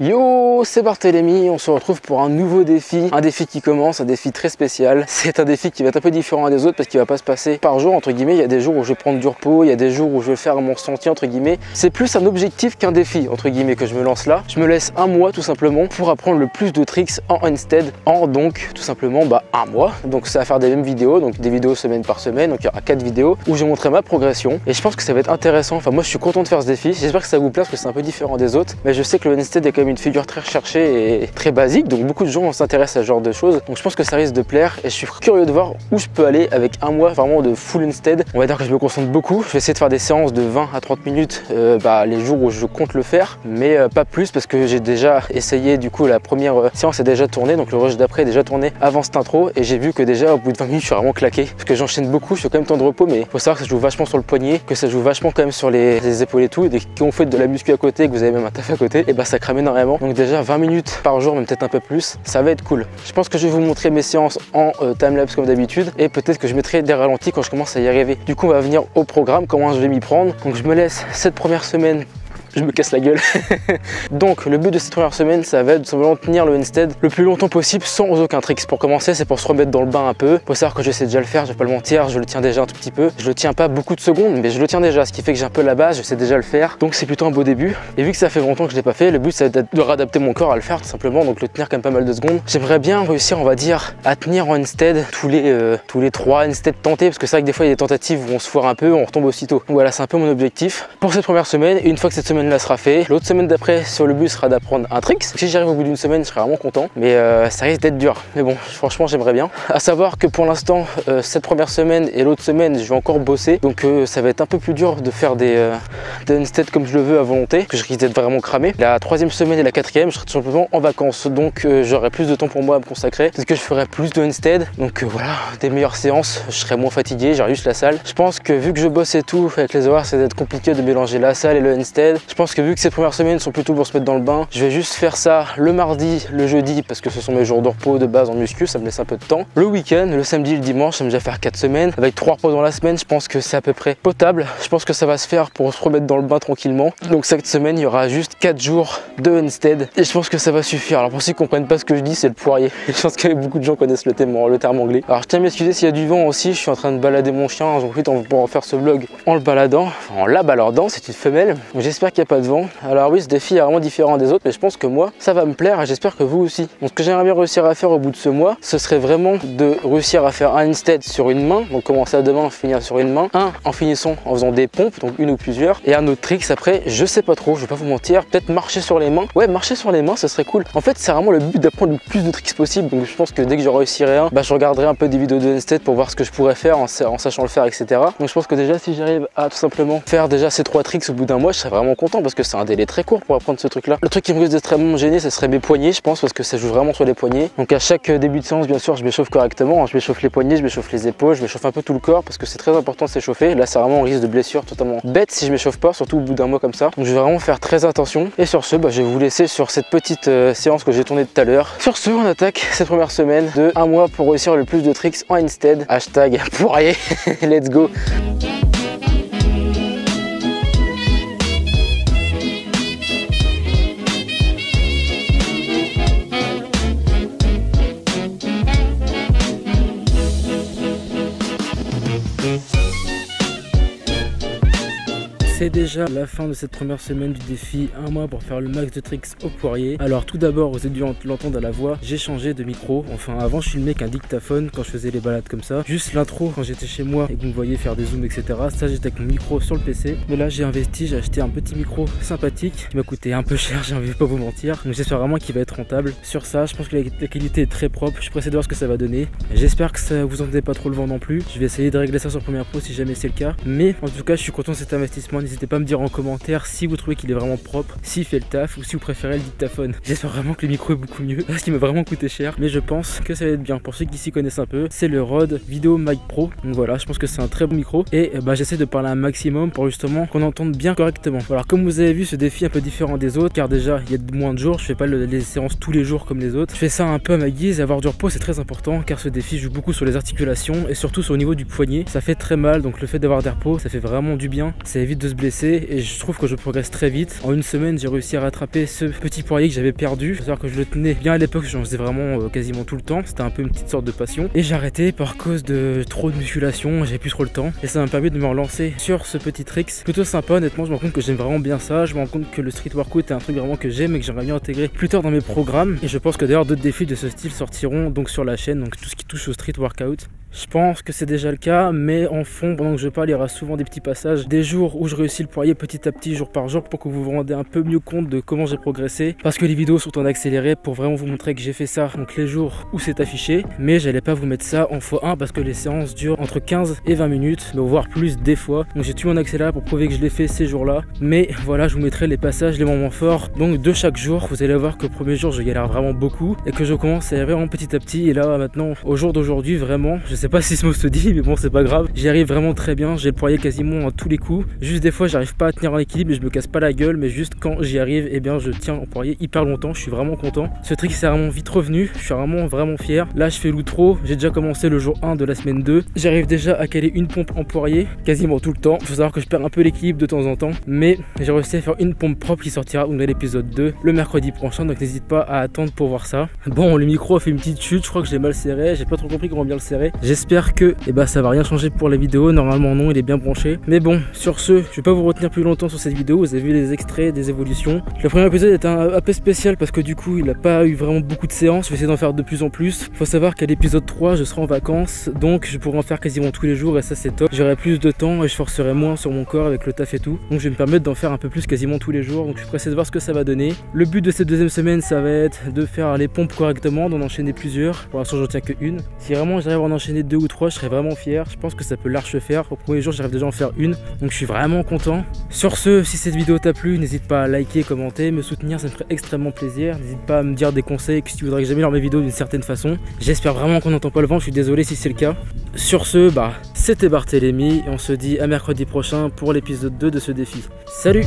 Yo, c'est Barthélémy, on se retrouve pour un nouveau défi, un défi qui commence, un défi très spécial. C'est un défi qui va être un peu différent des autres parce qu'il va pas se passer par jour, entre guillemets. Il y a des jours où je vais prendre du repos, il y a des jours où je vais faire mon sentier, entre guillemets. C'est plus un objectif qu'un défi, entre guillemets, que je me lance là. Je me laisse un mois tout simplement pour apprendre le plus de tricks en handstand en donc tout simplement un mois. Donc ça va faire des mêmes vidéos, donc des vidéos semaine par semaine, donc il y aura 4 vidéos où je vais montrer ma progression. Et je pense que ça va être intéressant, enfin moi je suis content de faire ce défi. J'espère que ça vous plaît parce que c'est un peu différent des autres. Mais je sais que le handstand est quand même une figure très recherchée et très basique, donc beaucoup de gens s'intéressent à ce genre de choses, donc je pense que ça risque de plaire et je suis curieux de voir où je peux aller avec un mois vraiment de full handstand. On va dire que je me concentre beaucoup, je vais essayer de faire des séances de 20 à 30 minutes les jours où je compte le faire, mais pas plus parce que j'ai déjà essayé, du coup la première séance est déjà tournée, donc le rush d'après est déjà tourné avant cette intro et j'ai vu que déjà au bout de 20 minutes je suis vraiment claqué parce que j'enchaîne beaucoup, je fais quand même temps de repos, mais il faut savoir que ça joue vachement sur le poignet, que ça joue vachement quand même sur les épaules et tout, et dès qu'on fait de la muscu à côté, que vous avez même un taf à côté, et ça crame énormément. Donc déjà 20 minutes par jour, même peut-être un peu plus, ça va être cool. Je pense que je vais vous montrer mes séances en timelapse comme d'habitude et peut-être que je mettrai des ralentis quand je commence à y arriver. Du coup on va venir au programme, comment je vais m'y prendre. Donc je me laisse cette première semaine. Je me casse la gueule. Donc le but de cette première semaine, ça va être de simplement tenir le handstand le plus longtemps possible sans aucun tricks. Pour commencer, c'est pour se remettre dans le bain un peu. Faut savoir que je sais déjà le faire, je vais pas le mentir, je le tiens déjà un tout petit peu. Je le tiens pas beaucoup de secondes, mais je le tiens déjà, ce qui fait que j'ai un peu la base, je sais déjà le faire. Donc c'est plutôt un beau début. Et vu que ça fait longtemps que je l'ai pas fait, le but c'est de réadapter mon corps à le faire tout simplement, donc le tenir quand même pas mal de secondes. J'aimerais bien réussir, on va dire, à tenir en handstand tous les 3 handstand tentés, parce que c'est vrai que des fois il y a des tentatives où on se foire un peu, on retombe aussitôt. Donc voilà, c'est un peu mon objectif pour cette première semaine. Et une fois que cette semaine là sera fait, l'autre semaine d'après sur le but sera d'apprendre un trick. Si j'arrive au bout d'une semaine, je serai vraiment content, mais ça risque d'être dur. Mais bon, franchement, j'aimerais bien. À savoir que pour l'instant, cette première semaine et l'autre semaine, je vais encore bosser, donc ça va être un peu plus dur de faire des handstands comme je le veux à volonté, que je risque d'être vraiment cramé. La 3e semaine et la 4e, je serai tout simplement en vacances, donc j'aurai plus de temps pour moi à me consacrer. Peut-être que je ferai plus de handstand, donc voilà, des meilleures séances. Je serai moins fatigué, j'aurai juste la salle. Je pense que vu que je bosse et tout, avec les horaires, ça va être compliqué de mélanger la salle et le handstand. Je pense que vu que ces premières semaines sont plutôt pour se mettre dans le bain, je vais juste faire ça le mardi, le jeudi, parce que ce sont mes jours de repos de base en muscu, ça me laisse un peu de temps. Le week-end, le samedi, le dimanche, ça me déjà faire 4 semaines. Avec 3 repos dans la semaine, je pense que c'est à peu près potable. Je pense que ça va se faire pour se remettre dans le bain tranquillement. Donc cette semaine, il y aura juste 4 jours de handstand et je pense que ça va suffire. Alors pour ceux qui ne comprennent pas ce que je dis, c'est le poirier. Je pense que beaucoup de gens connaissent le terme anglais. Alors je tiens à m'excuser s'il y a du vent aussi, je suis en train de balader mon chien, ensuite on va pouvoir faire ce vlog en le baladant, en la baladant, c'est une femelle. J'espère qu'il n'y a pas de vent. Alors oui, ce défi est vraiment différent des autres, mais je pense que moi ça va me plaire et j'espère que vous aussi. Donc ce que j'aimerais bien réussir à faire au bout de ce mois, ce serait vraiment de réussir à faire un handstand sur une main, donc commencer à demain, finir sur une main, en finissant en faisant des pompes, donc une ou plusieurs, et un autre trick après, je sais pas trop, je vais pas vous mentir, peut-être marcher sur les mains. Ouais, marcher sur les mains, ce serait cool. En fait, c'est vraiment le but d'apprendre le plus de tricks possible, donc je pense que dès que je réussirai un, je regarderai un peu des vidéos de handstand pour voir ce que je pourrais faire en sachant le faire, etc. Donc je pense que déjà si j'arrive à tout simplement faire déjà ces 3 tricks au bout d'un mois, je serais vraiment content parce que c'est un délai très court pour apprendre ce truc là. Le truc qui me risque d'extrêmement gêner, ce serait mes poignets, je pense, parce que ça joue vraiment sur les poignets. Donc à chaque début de séance, bien sûr, je m'échauffe correctement, je m'échauffe les poignets, je m'échauffe les épaules, je m'échauffe un peu tout le corps parce que c'est très important de s'échauffer. Là c'est vraiment un risque de blessure totalement bête si je m'échauffe pas, surtout au bout d'un mois comme ça. Donc je vais vraiment faire très attention. Et sur ce, je vais vous laisser sur cette petite séance que j'ai tournée tout à l'heure. Sur ce, on attaque cette première semaine de un mois pour réussir le plus de tricks en handstand. Hashtag poirier, let's go. C'est déjà la fin de cette première semaine du défi, un mois pour faire le max de tricks au poirier. Alors tout d'abord, vous avez dû l'entendre à la voix, j'ai changé de micro. Enfin avant je filmais qu'un dictaphone quand je faisais les balades comme ça. Juste l'intro quand j'étais chez moi et que vous me voyez faire des zooms, etc. Ça j'étais avec mon micro sur le PC. Mais là j'ai investi, j'ai acheté un petit micro sympathique qui m'a coûté un peu cher, j'ai envie de pas vous mentir. Donc j'espère vraiment qu'il va être rentable. Sur ça, je pense que la qualité est très propre. Je suis pressé de voir ce que ça va donner. J'espère que ça vous entendez pas trop le vent non plus. Je vais essayer de régler ça sur Premiere Pro si jamais c'est le cas. Mais en tout cas je suis content de cet investissement. N'hésitez pas à me dire en commentaire si vous trouvez qu'il est vraiment propre, s'il fait le taf ou si vous préférez le dictaphone. J'espère vraiment que le micro est beaucoup mieux parce qu'il m'a vraiment coûté cher, mais je pense que ça va être bien. Pour ceux qui s'y connaissent un peu, c'est le Rode Video Mic Pro. Donc voilà, je pense que c'est un très bon micro et j'essaie de parler un maximum pour justement qu'on entende bien correctement. Alors comme vous avez vu, ce défi est un peu différent des autres car déjà il y a moins de jours, je fais pas les séances tous les jours comme les autres. Je fais ça un peu à ma guise et avoir du repos c'est très important car ce défi joue beaucoup sur les articulations et surtout sur le niveau du poignet. Ça fait très mal, donc le fait d'avoir des repos ça fait vraiment du bien, ça évite de se blesser blessé et je trouve que je progresse très vite. En une semaine, j'ai réussi à rattraper ce petit poirier que j'avais perdu. C'est-à-dire que je le tenais bien à l'époque, j'en faisais vraiment quasiment tout le temps. C'était un peu une petite sorte de passion. Et j'ai arrêté par cause de trop de musculation, j'avais plus trop le temps. Et ça m'a permis de me relancer sur ce petit trick. Plutôt sympa, honnêtement, je me rends compte que j'aime vraiment bien ça. Je me rends compte que le street workout est un truc vraiment que j'aime et que j'aimerais bien intégrer plus tard dans mes programmes. Et je pense que d'ailleurs d'autres défis de ce style sortiront donc sur la chaîne, donc tout ce qui touche au street workout. Je pense que c'est déjà le cas, mais en fond, pendant que je parle, il y aura souvent des petits passages, des jours où je réussis le poirier petit à petit, jour par jour, pour que vous vous rendez un peu mieux compte de comment j'ai progressé. Parce que les vidéos sont en accéléré pour vraiment vous montrer que j'ai fait ça, donc les jours où c'est affiché. Mais j'allais pas vous mettre ça en x1 parce que les séances durent entre 15 et 20 minutes, voire plus des fois. Donc j'ai tout en accéléré pour prouver que je l'ai fait ces jours-là. Mais voilà, je vous mettrai les passages, les moments forts. Donc de chaque jour, vous allez voir que le premier jour, je galère vraiment beaucoup et que je commence à y arriver vraiment petit à petit. Et là, maintenant, au jour d'aujourd'hui, vraiment, je sais pas si ce mot se dit, mais bon, c'est pas grave, j'y arrive vraiment très bien. J'ai le poirier quasiment à tous les coups, juste des fois j'arrive pas à tenir en équilibre et je me casse pas la gueule, mais juste quand j'y arrive, et bien je tiens en poirier hyper longtemps. Je suis vraiment content, ce trick c'est vraiment vite revenu, je suis vraiment fier. Là je fais l'outro, j'ai déjà commencé le jour 1 de la semaine 2, j'arrive déjà à caler une pompe en poirier quasiment tout le temps. Il faut savoir que je perds un peu l'équilibre de temps en temps, mais j'ai réussi à faire une pompe propre qui sortira dans l'épisode 2 le mercredi prochain, donc n'hésite pas à attendre pour voir ça. Bon, le micro a fait une petite chute, je crois que je l'ai mal serré, j'ai pas trop compris comment bien le serrer. J'espère que ça va rien changer pour la vidéo, normalement non, il est bien branché. Mais bon, sur ce, je vais pas vous retenir plus longtemps sur cette vidéo, vous avez vu les extraits des évolutions. Le premier épisode est un peu spécial parce que du coup il a pas eu vraiment beaucoup de séances, je vais essayer d'en faire de plus en plus. Faut savoir qu'à l'épisode 3 je serai en vacances, donc je pourrai en faire quasiment tous les jours et ça c'est top. J'aurai plus de temps et je forcerai moins sur mon corps avec le taf et tout, donc je vais me permettre d'en faire un peu plus quasiment tous les jours, donc je suis pressé de voir ce que ça va donner. Le but de cette deuxième semaine ça va être de faire les pompes correctement, d'en enchaîner plusieurs. Pour l'instant j'en tiens que une. Si vraiment j'arrive à en enchaîner 2 ou 3, je serai vraiment fier. Je pense que ça peut large faire. Au premier jour j'arrive déjà à en faire une, donc je suis vraiment content. Sur ce, si cette vidéo t'a plu, n'hésite pas à liker, commenter, me soutenir, ça me ferait extrêmement plaisir. N'hésite pas à me dire des conseils que si tu voudrais que j'améliore mes vidéos d'une certaine façon. J'espère vraiment qu'on n'entend pas le vent, je suis désolé si c'est le cas. Sur ce, c'était Barthélémy et on se dit à mercredi prochain pour l'épisode 2 de ce défi. Salut!